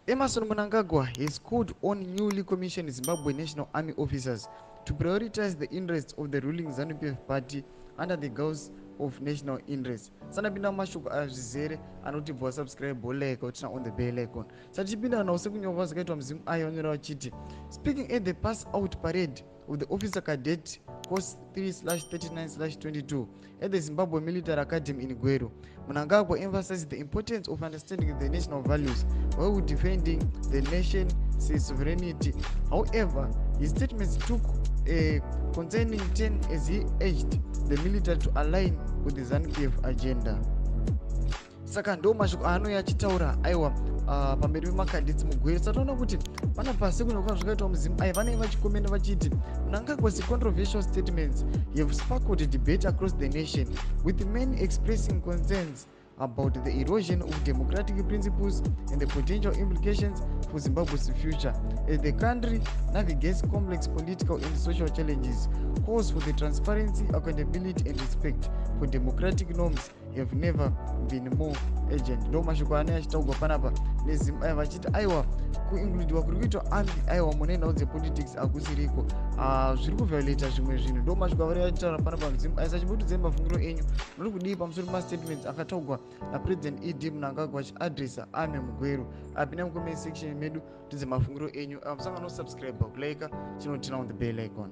Emerson Mnangagwa has called on newly commissioned Zimbabwe National Army officers to prioritize the interests of the ruling ZANU PF party under the guise of national interest. Sanapinda mashoko azvizere anotibva subscribe like utina on the bell icon. Sachipinda na usekunyongwa zakaitwa mzimu ayo anyora vachiti speaking at the pass out parade of the officer cadet course 3/39/22 at the Zimbabwe Military Academy in Gweru. Mnangagwa emphasized the importance of understanding the national values while defending the nation's sovereignty. However, his statements took concerning 10 as he urged the military to align with the ZANU PF agenda. Saka ndo mashoko anouya achitaura aiwa pamberi pemakadetsi mugwere. Sataona kuti pana pasi kunokuva zvakaitwa muzimu aya vanenge vachikomenda vachiti Mnangagwa's controversial statements have sparked a debate across the nation, with many expressing concerns about the erosion of democratic principles and the potential implications for Zimbabwe's future as the country navigates complex political and social challenges. Calls for the transparency, accountability and respect for democratic norms have never been more urgent. Ndo mashoko anenge achitaurwa panapa nezimu aya vachiti aiwa kuincludiwa kuri kuitwa ambi aiwa mune nhau dzepolitics hakusiriko zviri kuviolata zvimwe zvinhu. Ndo mashoko avari achitaura panapa muzimu aya. Sachimbotidzai mafungiro enyu muri kudii pamusoro pemastatements akataurwa napresident E.D Mnangagwa achiadresa army mugweru. Apinda mucomment section medu tidze mafungiro enyu. Musanga no subscribe kulike chinotina on the bell icon.